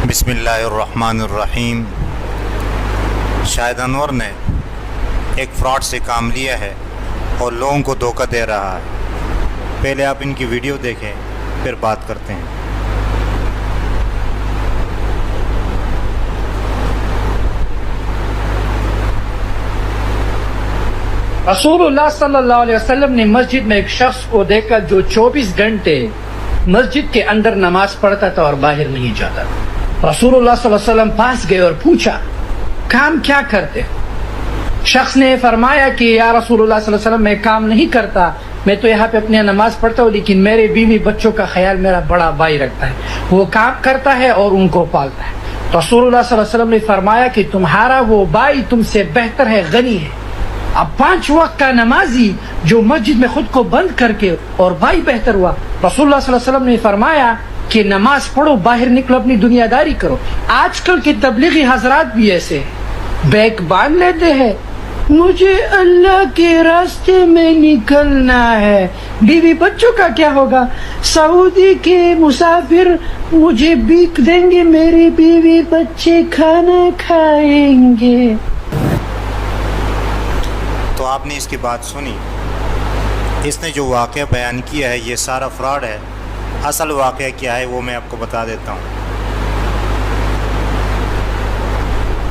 بسم اللہ الرحمن الرحیم۔ شاہد انور نے ایک فراڈ سے کام لیا ہے اور لوگوں کو دھوکہ دے رہا ہے۔ پہلے آپ ان کی ویڈیو دیکھیں پھر بات کرتے ہیں۔ رسول اللہ صلی اللہ علیہ وسلم نے مسجد میں ایک شخص کو دیکھا جو 24 گھنٹے مسجد کے اندر نماز پڑھتا تھا اور باہر نہیں جاتا۔ رسول اللہ صلی اللہ علیہ وسلم پاس گئے اور پوچھا، کام کیا کرتے؟ شخص نے فرمایا کہ یا رسول اللہ صلی اللہ علیہ وسلم میں کام نہیں کرتا، میں تو یہاں پہ اپنی نماز پڑھتا ہوں، لیکن میرے بیوی بچوں کا خیال میرا بڑا بھائی رکھتا ہے، وہ کام کرتا ہے اور ان کو پالتا ہے۔ رسول اللہ صلی اللہ علیہ وسلم نے فرمایا کہ تمہارا وہ بھائی تم سے بہتر ہے، غنی ہے۔ اب 5 وقت کا نمازی جو مسجد میں خود کو بند کر کے اور بھائی بہتر ہوا۔ رسول اللہ صلی اللہ علیہ وسلم نے فرمایا کہ نماز پڑھو، باہر نکلو، اپنی دنیا داری کرو۔ آج کل کے تبلیغی حضرات بھی ایسے بیک باندھ لیتے ہیں، مجھے اللہ کے راستے میں نکلنا ہے، بیوی بچوں کا کیا ہوگا؟ سعودی کے مسافر مجھے بھیک دیں گے، میری بیوی بچے کھانا کھائیں گے۔ تو آپ نے اس کی بات سنی، اس نے جو واقعہ بیان کیا ہے یہ سارا فراڈ ہے۔ اصل واقعہ کیا ہے وہ میں آپ کو بتا دیتا ہوں۔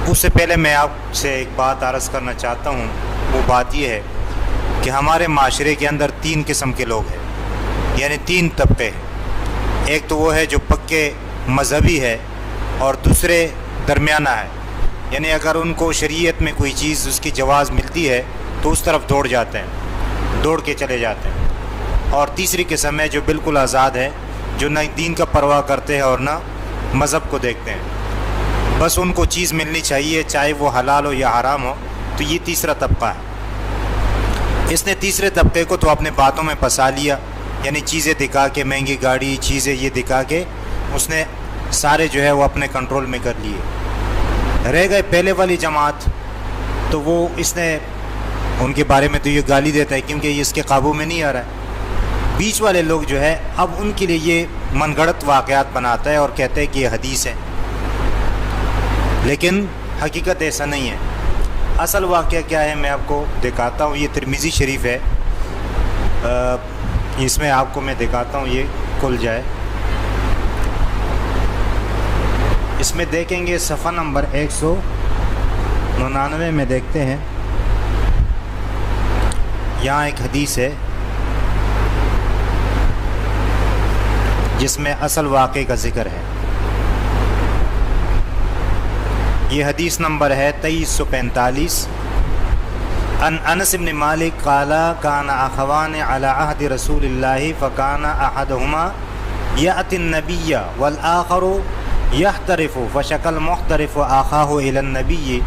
اس سے پہلے میں آپ سے ایک بات عرض کرنا چاہتا ہوں، وہ بات یہ ہے کہ ہمارے معاشرے کے اندر 3 قسم کے لوگ ہیں، یعنی 3 طبقے ہیں۔ ایک تو وہ ہے جو پکے مذہبی ہے، اور دوسرے درمیانہ ہے، یعنی اگر ان کو شریعت میں کوئی چیز اس کی جواز ملتی ہے تو اس طرف دوڑ جاتے ہیں، دوڑ کے چلے جاتے ہیں۔ اور تیسری قسم ہے جو بالکل آزاد ہے، جو نہ دین کا پرواہ کرتے ہیں اور نہ مذہب کو دیکھتے ہیں، بس ان کو چیز ملنی چاہیے چاہے وہ حلال ہو یا حرام ہو۔ تو یہ تیسرا طبقہ ہے۔ اس نے تیسرے طبقے کو تو اپنے باتوں میں پھنسا لیا، یعنی چیزیں دکھا کے، مہنگی گاڑی، چیزیں یہ دکھا کے اس نے سارے جو ہے وہ اپنے کنٹرول میں کر لیے۔ رہ گئے پہلے والی جماعت، تو وہ اس نے ان کے بارے میں تو یہ گالی دیتا ہے کیونکہ یہ اس کے قابو میں نہیں آ رہا ہے۔ بیچ والے لوگ جو ہے اب ان کے لیے یہ من گھڑت واقعات بناتا ہے اور کہتے ہیں کہ یہ حدیث ہے، لیکن حقیقت ایسا نہیں ہے۔ اصل واقعہ کیا ہے میں آپ کو دکھاتا ہوں۔ یہ ترمذی شریف ہے، اس میں آپ کو میں دکھاتا ہوں، یہ کھل جائے۔ اس میں دیکھیں گے صفحہ نمبر 199 میں دیکھتے ہیں، یہاں ایک حدیث ہے جس میں اصل واقعے کا ذکر ہے۔ یہ حدیث نمبر ہے 2345۔ ان انس بن مالک قال کان اخوان علی عہد رسول اللہ فکان احدہما یأتی النبی والآخر یحترف فشک المحترف آخاہ الی النبی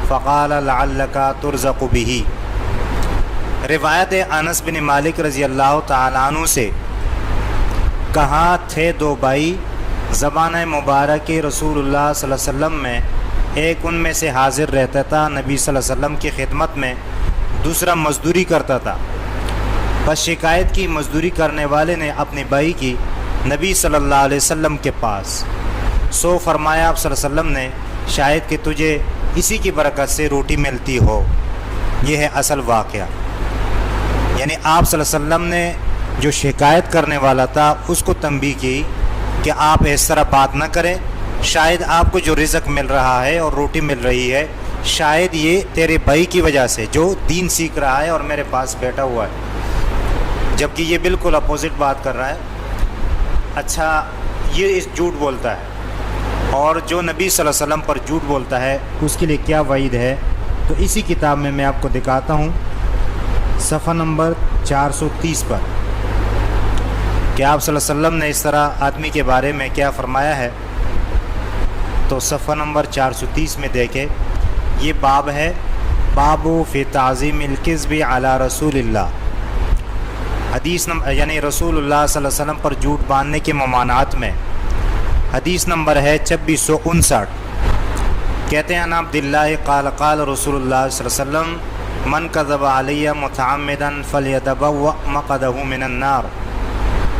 فقال لعلک ترزق به۔ روایت انس بن مالک رضی اللہ تعالیٰ عنہ سے، کہاں تھے 2 بھائی زمانہ مبارک رسول اللہ صلی اللہ علیہ وسلم میں، ایک ان میں سے حاضر رہتا تھا نبی صلی اللہ علیہ وسلم کی خدمت میں، دوسرا مزدوری کرتا تھا۔ بس شکایت کی مزدوری کرنے والے نے اپنے بھائی کی نبی صلی اللہ علیہ وسلم کے پاس، سو فرمایا آپ صلی اللہ علیہ وسلم نے شاید کہ تجھے اسی کی برکت سے روٹی ملتی ہو۔ یہ ہے اصل واقعہ، یعنی آپ صلی اللہ علیہ وسلم نے جو شکایت کرنے والا تھا اس کو تنبیہ کی کہ آپ اس طرح بات نہ کریں، شاید آپ کو جو رزق مل رہا ہے اور روٹی مل رہی ہے شاید یہ تیرے بھائی کی وجہ سے جو دین سیکھ رہا ہے اور میرے پاس بیٹھا ہوا ہے، جبکہ یہ بالکل اپوزٹ بات کر رہا ہے۔ اچھا، یہ اس جھوٹ بولتا ہے، اور جو نبی صلی اللہ علیہ وسلم پر جھوٹ بولتا ہے اس کے لیے کیا وعید ہے، تو اسی کتاب میں آپ کو دکھاتا ہوں صفحہ نمبر 430 پر کہ آپ صلی اللہ علیہ وسلم نے اس طرح آدمی کے بارے میں کیا فرمایا ہے۔ تو صفحہ نمبر 430 میں دیکھیں، یہ باب ہے، باب فی تعظیم الکذب علی رسول اللہ۔ حدیث یعنی رسول اللہ صلی اللہ علیہ وسلم پر جھوٹ باندھنے کے ممانعات میں حدیث نمبر ہے 2659۔ کہتے ہیں عبداللہ قال قال رسول اللہ صلی اللہ علیہ وسلم من کذب علی متعمدا فلیتبوأ مقعدہ من النار،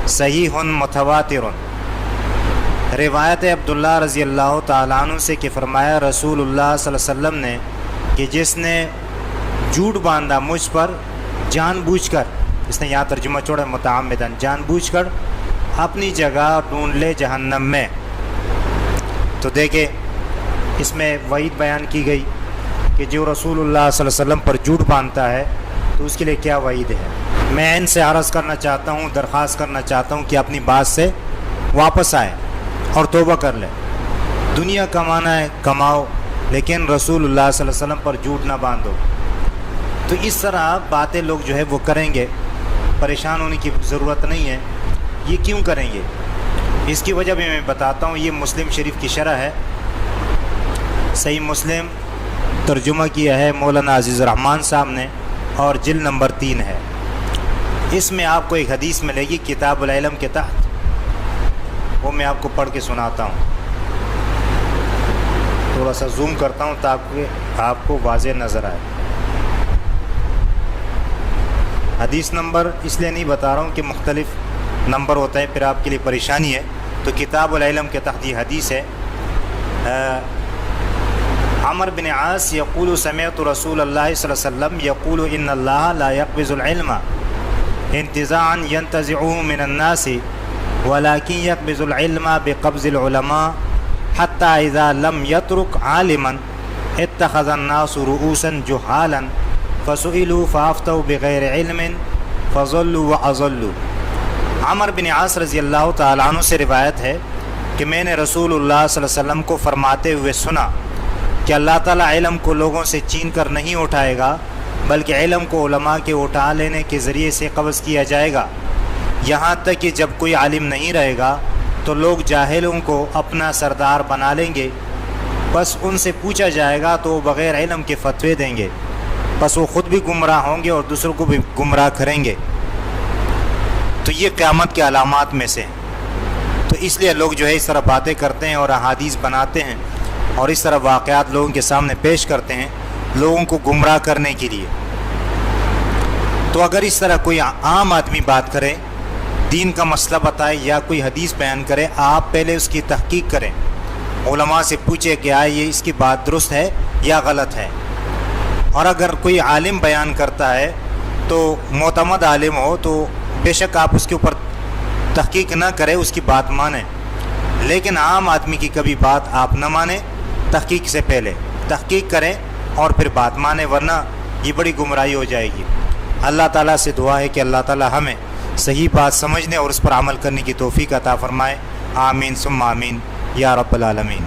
صحیح متواتر۔ روایت عبداللہ رضی اللہ تعالیٰ عنہ سے کہ فرمایا رسول اللہ صلی اللہ علیہ وسلم نے کہ جس نے جھوٹ باندھا مجھ پر جان بوجھ کر، اس نے یہاں ترجمہ چھوڑا متعمدن، جان بوجھ کر اپنی جگہ ڈھونڈ لے جہنم میں۔ تو دیکھیں اس میں وعید بیان کی گئی کہ جو رسول اللہ صلی اللہ علیہ وسلم پر جھوٹ باندھتا ہے تو اس کے لیے کیا وعید ہے۔ میں ان سے عرض کرنا چاہتا ہوں، درخواست کرنا چاہتا ہوں کہ اپنی بات سے واپس آئے اور توبہ کر لیں۔ دنیا کمانا ہے کماؤ، لیکن رسول اللہ صلی اللہ علیہ وسلم پر جھوٹ نہ باندھو۔ تو اس طرح باتیں لوگ جو ہے وہ کریں گے، پریشان ہونے کی ضرورت نہیں ہے۔ یہ کیوں کریں گے؟ اس کی وجہ بھی میں بتاتا ہوں۔ یہ مسلم شریف کی شرح ہے، صحیح مسلم ترجمہ کیا ہے مولانا عزیز الرحمن صاحب نے، اور جلد نمبر 3 ہے۔ اس میں آپ کو ایک حدیث ملے گی کتاب العلم کے تحت، وہ میں آپ کو پڑھ کے سناتا ہوں۔ تھوڑا سا زوم کرتا ہوں تاکہ آپ کو واضح نظر آئے۔ حدیث نمبر اس لیے نہیں بتا رہا ہوں کہ مختلف نمبر ہوتا ہے پھر آپ کے لیے پریشانی ہے۔ تو کتاب العلم کے تحت یہ حدیث ہے۔ عمر بن عاص یقول سمعت رسول اللہ صلی اللہ علیہ وسلم یقول ان اللہ لا يقبض العلم انتزاعا ينتزعه من الناس ولكن يقبض العلم بقبض العلماء حتى اذا لم يترك عالما اتخذ الناس رؤوسا جهالا فسئلوا فافتوا بغیر علم فضلوا واضلوا۔ عمر بن عاص رضی اللہ تعالیٰ عنہ سے روایت ہے کہ میں نے رسول اللہ صلی اللہ علیہ وسلم کو فرماتے ہوئے سنا کہ اللہ تعالیٰ علم کو لوگوں سے چھین کر نہیں اٹھائے گا، بلکہ علم کو علماء کے اٹھا لینے کے ذریعے سے قبض کیا جائے گا، یہاں تک کہ جب کوئی عالم نہیں رہے گا تو لوگ جاہلوں کو اپنا سردار بنا لیں گے، بس ان سے پوچھا جائے گا تو وہ بغیر علم کے فتوے دیں گے، بس وہ خود بھی گمراہ ہوں گے اور دوسروں کو بھی گمراہ کریں گے۔ تو یہ قیامت کے علامات میں سے ہیں۔ تو اس لیے لوگ جو ہے اس طرح باتیں کرتے ہیں اور احادیث بناتے ہیں اور اس طرح واقعات لوگوں کے سامنے پیش کرتے ہیں لوگوں کو گمراہ کرنے کے لیے۔ تو اگر اس طرح کوئی عام آدمی بات کرے، دین کا مسئلہ بتائے یا کوئی حدیث بیان کرے، آپ پہلے اس کی تحقیق کریں، علماء سے پوچھیں کہ یہ اس کی بات درست ہے یا غلط ہے۔ اور اگر کوئی عالم بیان کرتا ہے تو معتمد عالم ہو تو بے شک آپ اس کے اوپر تحقیق نہ کریں، اس کی بات مانیں، لیکن عام آدمی کی کبھی بات آپ نہ مانیں، تحقیق سے پہلے تحقیق کریں اور پھر بات مانیں، ورنہ یہ بڑی گمراہی ہو جائے گی۔ اللہ تعالیٰ سے دعا ہے کہ اللہ تعالیٰ ہمیں صحیح بات سمجھنے اور اس پر عمل کرنے کی توفیق عطا فرمائے۔ آمین ثم آمین یا رب العالمین۔